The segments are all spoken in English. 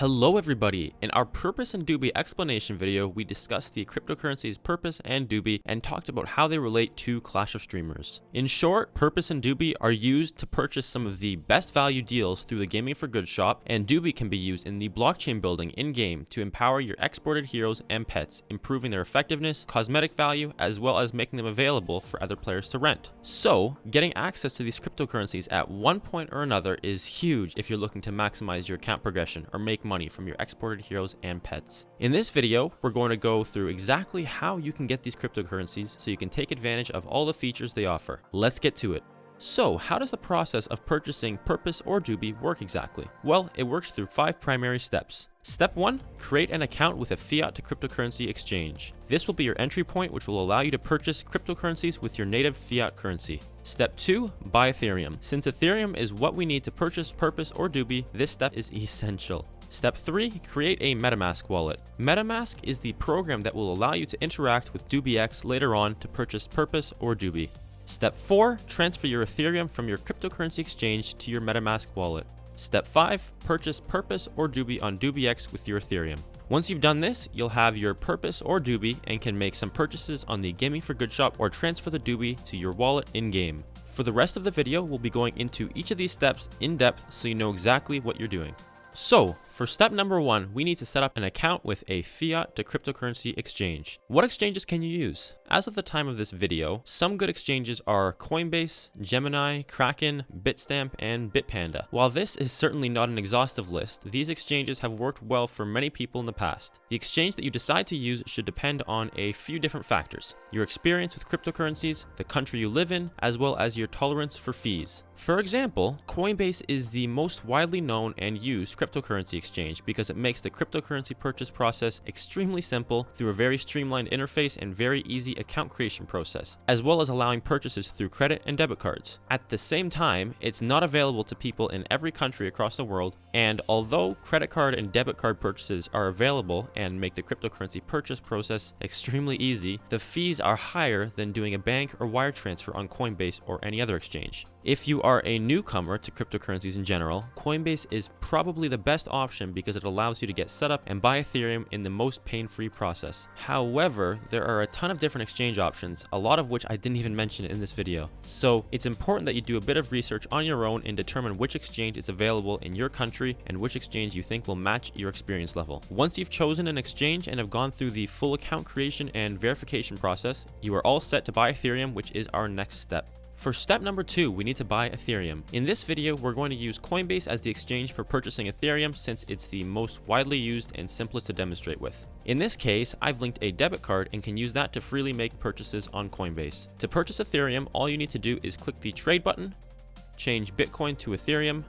Hello everybody! In our Purpose and Dubi explanation video, we discussed the cryptocurrencies Purpose and Dubi and talked about how they relate to Clash of Streamers. In short, Purpose and Dubi are used to purchase some of the best value deals through the Gaming for Good shop, and Dubi can be used in the blockchain building in-game to empower your exported heroes and pets, improving their effectiveness, cosmetic value, as well as making them available for other players to rent. So, getting access to these cryptocurrencies at one point or another is huge if you're looking to maximize your account progression or make money from your exported heroes and pets. In this video, we're going to go through exactly how you can get these cryptocurrencies so you can take advantage of all the features they offer. Let's get to it. So, how does the process of purchasing Purpose or Dubi work exactly? Well, it works through 5 primary steps. Step 1, create an account with a fiat to cryptocurrency exchange. This will be your entry point, which will allow you to purchase cryptocurrencies with your native fiat currency. Step 2, buy Ethereum. Since Ethereum is what we need to purchase Purpose or Dubi, this step is essential. Step 3, create a MetaMask wallet. MetaMask is the program that will allow you to interact with DubiX later on to purchase Purpose or Dubi. Step 4, transfer your Ethereum from your cryptocurrency exchange to your MetaMask wallet. Step 5, purchase Purpose or Dubi on DubiX with your Ethereum. Once you've done this, you'll have your Purpose or Dubi and can make some purchases on the Gaming for Good shop or transfer the Dubi to your wallet in-game. For the rest of the video, we'll be going into each of these steps in depth so you know exactly what you're doing. So, for step number 1, we need to set up an account with a fiat to cryptocurrency exchange. What exchanges can you use? As of the time of this video, some good exchanges are Coinbase, Gemini, Kraken, Bitstamp, and Bitpanda. While this is certainly not an exhaustive list, these exchanges have worked well for many people in the past. The exchange that you decide to use should depend on a few different factors: your experience with cryptocurrencies, the country you live in, as well as your tolerance for fees. For example, Coinbase is the most widely known and used cryptocurrency exchange because it makes the cryptocurrency purchase process extremely simple through a very streamlined interface and very easy account creation process, as well as allowing purchases through credit and debit cards. At the same time, it's not available to people in every country across the world, and although credit card and debit card purchases are available and make the cryptocurrency purchase process extremely easy, the fees are higher than doing a bank or wire transfer on Coinbase or any other exchange. If you are a newcomer to cryptocurrencies in general, Coinbase is probably the best option because it allows you to get set up and buy Ethereum in the most pain-free process. However, there are a ton of different exchange options, a lot of which I didn't even mention in this video. So it's important that you do a bit of research on your own and determine which exchange is available in your country and which exchange you think will match your experience level. Once you've chosen an exchange and have gone through the full account creation and verification process, you are all set to buy Ethereum, which is our next step. For step number 2, we need to buy Ethereum. In this video, we're going to use Coinbase as the exchange for purchasing Ethereum since it's the most widely used and simplest to demonstrate with. In this case, I've linked a debit card and can use that to freely make purchases on Coinbase. To purchase Ethereum, all you need to do is click the trade button, change Bitcoin to Ethereum,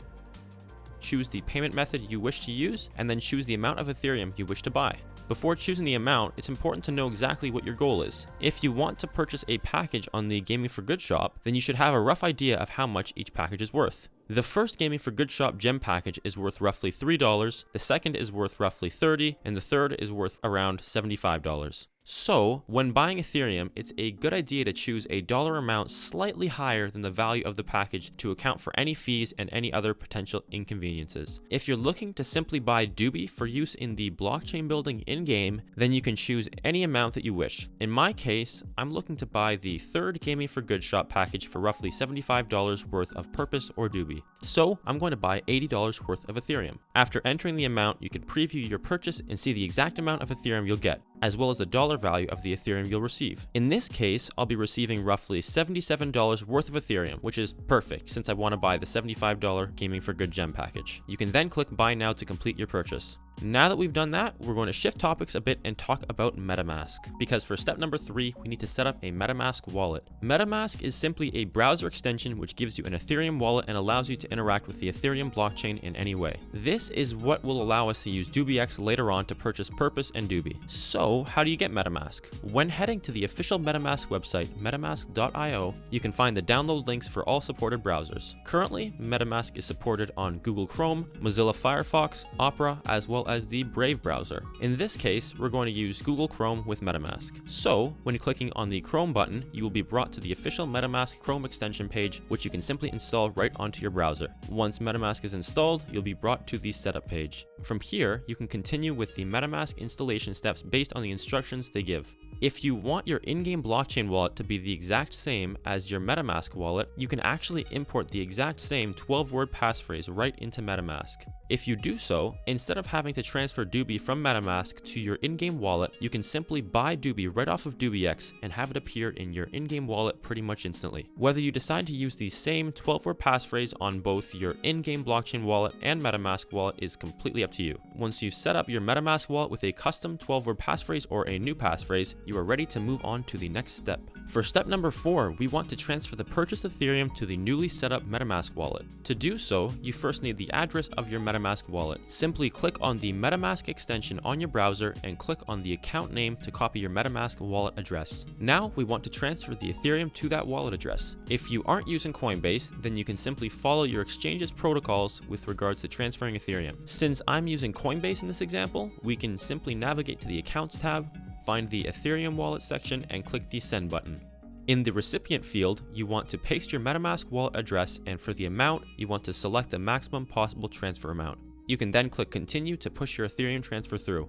choose the payment method you wish to use, and then choose the amount of Ethereum you wish to buy. Before choosing the amount, it's important to know exactly what your goal is. If you want to purchase a package on the Gaming for Good shop, then you should have a rough idea of how much each package is worth. The first Gaming for Good shop gem package is worth roughly $3, the second is worth roughly $30, and the third is worth around $75. So, when buying Ethereum, it's a good idea to choose a dollar amount slightly higher than the value of the package to account for any fees and any other potential inconveniences. If you're looking to simply buy Dubi for use in the blockchain building in-game, then you can choose any amount that you wish. In my case, I'm looking to buy the third Gaming for Good shop package for roughly $75 worth of Purpose or Dubi. So, I'm going to buy $80 worth of Ethereum. After entering the amount, you can preview your purchase and see the exact amount of Ethereum you'll get, as well as the dollar value of the Ethereum you'll receive. In this case, I'll be receiving roughly $77 worth of Ethereum, which is perfect since I want to buy the $75 Gaming for Good gem package. You can then click Buy Now to complete your purchase. Now that we've done that, we're going to shift topics a bit and talk about MetaMask, because for step number 3, we need to set up a MetaMask wallet. MetaMask is simply a browser extension which gives you an Ethereum wallet and allows you to interact with the Ethereum blockchain in any way. This is what will allow us to use DubiX later on to purchase Purpose and Dubi. So, how do you get MetaMask? When heading to the official MetaMask website, metamask.io, you can find the download links for all supported browsers. Currently, MetaMask is supported on Google Chrome, Mozilla Firefox, Opera, as well as the Brave browser. In this case, we're going to use Google Chrome with MetaMask. So when clicking on the Chrome button, you will be brought to the official MetaMask Chrome extension page, which you can simply install right onto your browser. Once MetaMask is installed, you'll be brought to the setup page. From here, you can continue with the MetaMask installation steps based on the instructions they give. If you want your in-game blockchain wallet to be the exact same as your MetaMask wallet, you can actually import the exact same 12-word passphrase right into MetaMask. If you do so, instead of having to transfer Dubi from MetaMask to your in-game wallet, you can simply buy Dubi right off of DubiX and have it appear in your in-game wallet pretty much instantly. Whether you decide to use the same 12-word passphrase on both your in-game blockchain wallet and MetaMask wallet is completely up to you. Once you've set up your MetaMask wallet with a custom 12-word passphrase or a new passphrase, you are ready to move on to the next step. For step number 4, we want to transfer the purchased Ethereum to the newly set up MetaMask wallet. To do so, you first need the address of your MetaMask wallet. Simply click on the MetaMask extension on your browser and click on the account name to copy your MetaMask wallet address. Now we want to transfer the Ethereum to that wallet address. If you aren't using Coinbase, then you can simply follow your exchange's protocols with regards to transferring Ethereum. Since I'm using Coinbase in this example, we can simply navigate to the Accounts tab, find the Ethereum wallet section, and click the Send button. In the recipient field, you want to paste your MetaMask wallet address, and for the amount, you want to select the maximum possible transfer amount. You can then click Continue to push your Ethereum transfer through.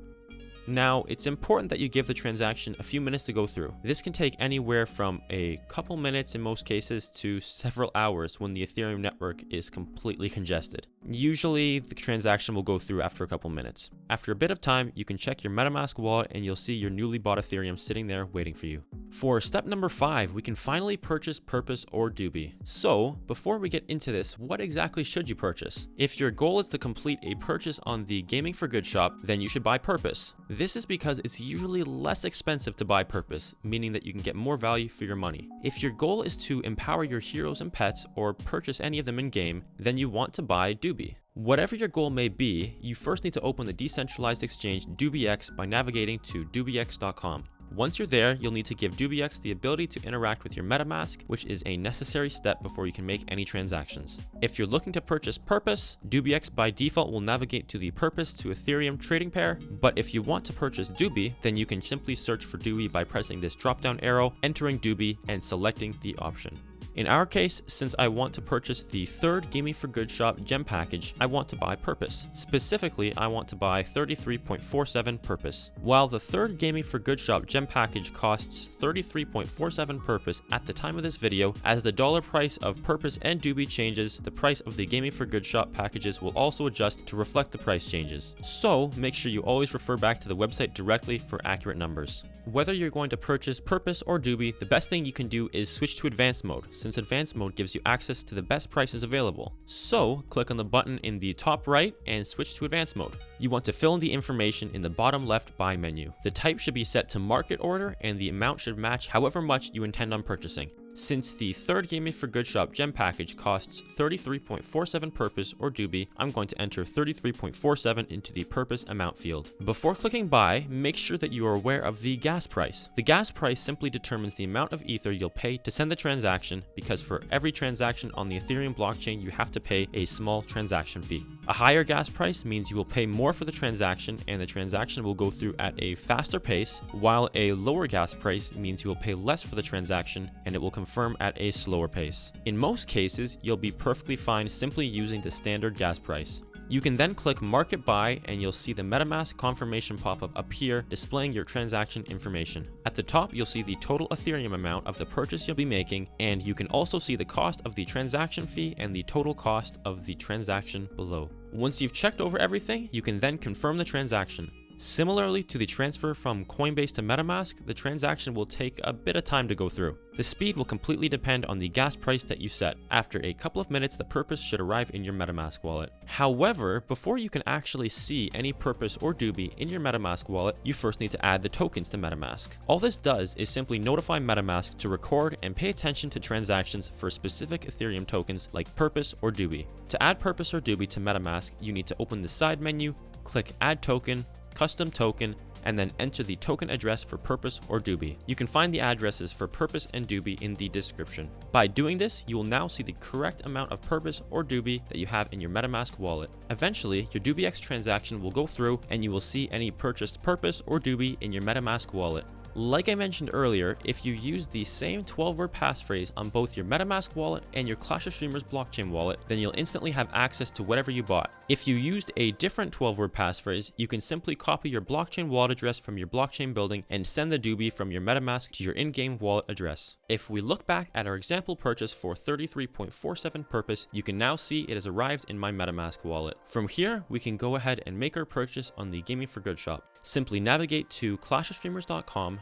Now, it's important that you give the transaction a few minutes to go through. This can take anywhere from a couple minutes in most cases to several hours when the Ethereum network is completely congested. Usually, the transaction will go through after a couple minutes. After a bit of time, you can check your MetaMask wallet and you'll see your newly bought Ethereum sitting there waiting for you. For step number 5, we can finally purchase Purpose or Dubi. So, before we get into this, what exactly should you purchase? If your goal is to complete a purchase on the Gaming for Good shop, then you should buy Purpose. This is because it's usually less expensive to buy Purpose, meaning that you can get more value for your money. If your goal is to empower your heroes and pets or purchase any of them in-game, then you want to buy Dubi. Whatever your goal may be, you first need to open the decentralized exchange DubiX by navigating to dubix.com. Once you're there, you'll need to give DubiX the ability to interact with your MetaMask, which is a necessary step before you can make any transactions. If you're looking to purchase Purpose, DubiX by default will navigate to the Purpose to Ethereum trading pair, but if you want to purchase Dubi, then you can simply search for Dubi by pressing this drop-down arrow, entering Dubi, and selecting the option. In our case, since I want to purchase the third Gaming for Good shop gem package, I want to buy Purpose. Specifically, I want to buy 33.47 Purpose. While the third Gaming for Good shop gem package costs 33.47 Purpose at the time of this video, as the dollar price of Purpose and Dubi changes, the price of the Gaming for Good shop packages will also adjust to reflect the price changes. So make sure you always refer back to the website directly for accurate numbers. Whether you're going to purchase Purpose or Dubi, the best thing you can do is switch to advanced mode, since advanced mode gives you access to the best prices available. So click on the button in the top right and switch to advanced mode. You want to fill in the information in the bottom left buy menu. The type should be set to market order and the amount should match however much you intend on purchasing. Since the third Gaming for Good shop gem package costs 33.47 Purpose or Dubi, I'm going to enter 33.47 into the Purpose amount field. Before clicking buy, make sure that you are aware of the gas price. The gas price simply determines the amount of Ether you'll pay to send the transaction, because for every transaction on the Ethereum blockchain, you have to pay a small transaction fee. A higher gas price means you will pay more for the transaction and the transaction will go through at a faster pace, while a lower gas price means you will pay less for the transaction and it will confirm at a slower pace. In most cases, you'll be perfectly fine simply using the standard gas price. You can then click Market Buy and you'll see the MetaMask confirmation pop-up appear displaying your transaction information. At the top, you'll see the total Ethereum amount of the purchase you'll be making, and you can also see the cost of the transaction fee and the total cost of the transaction below. Once you've checked over everything, you can then confirm the transaction. Similarly to the transfer from Coinbase to MetaMask, the transaction will take a bit of time to go through. The speed will completely depend on the gas price that you set. After a couple of minutes, the Purpose should arrive in your MetaMask wallet. However, before you can actually see any Purpose or Dubi in your MetaMask wallet, you first need to add the tokens to MetaMask. All this does is simply notify MetaMask to record and pay attention to transactions for specific Ethereum tokens like Purpose or Dubi. To add Purpose or Dubi to MetaMask, you need to open the side menu, click Add Token, Custom Token, and then enter the token address for Purpose or Dubi. You can find the addresses for Purpose and Dubi in the description. By doing this, you will now see the correct amount of Purpose or Dubi that you have in your MetaMask wallet. Eventually, your DubiX transaction will go through and you will see any purchased Purpose or Dubi in your MetaMask wallet. Like I mentioned earlier, if you use the same 12-word passphrase on both your MetaMask wallet and your Clash of Streamers blockchain wallet, then you'll instantly have access to whatever you bought. If you used a different 12-word passphrase, you can simply copy your blockchain wallet address from your blockchain building and send the Dubi from your MetaMask to your in-game wallet address. If we look back at our example purchase for 33.47 Purpose, you can now see it has arrived in my MetaMask wallet. From here, we can go ahead and make our purchase on the Gaming for Good shop. Simply navigate to clashofstreamers.com,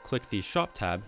click the shop tab,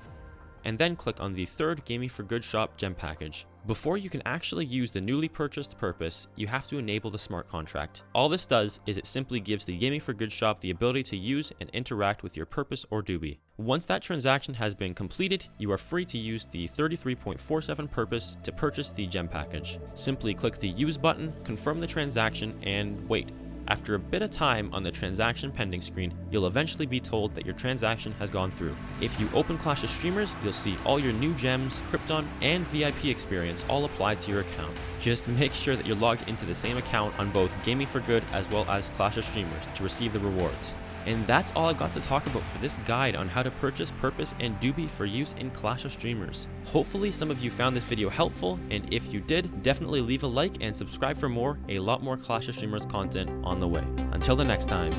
and then click on the third Gaming for Good shop gem package. Before you can actually use the newly purchased Purpose, you have to enable the smart contract. All this does is it simply gives the Gaming for Good shop the ability to use and interact with your Purpose or Dubi. Once that transaction has been completed, you are free to use the 33.47 Purpose to purchase the gem package. Simply click the use button, confirm the transaction, and wait. After a bit of time on the transaction pending screen, you'll eventually be told that your transaction has gone through. If you open Clash of Streamers, you'll see all your new gems, Krypton, and VIP experience all applied to your account. Just make sure that you're logged into the same account on both Gaming for Good as well as Clash of Streamers to receive the rewards. And that's all I've got to talk about for this guide on how to purchase Purpose and Dubi for use in Clash of Streamers. Hopefully some of you found this video helpful, and if you did, definitely leave a like and subscribe for more, a lot more Clash of Streamers content on the way. Until the next time.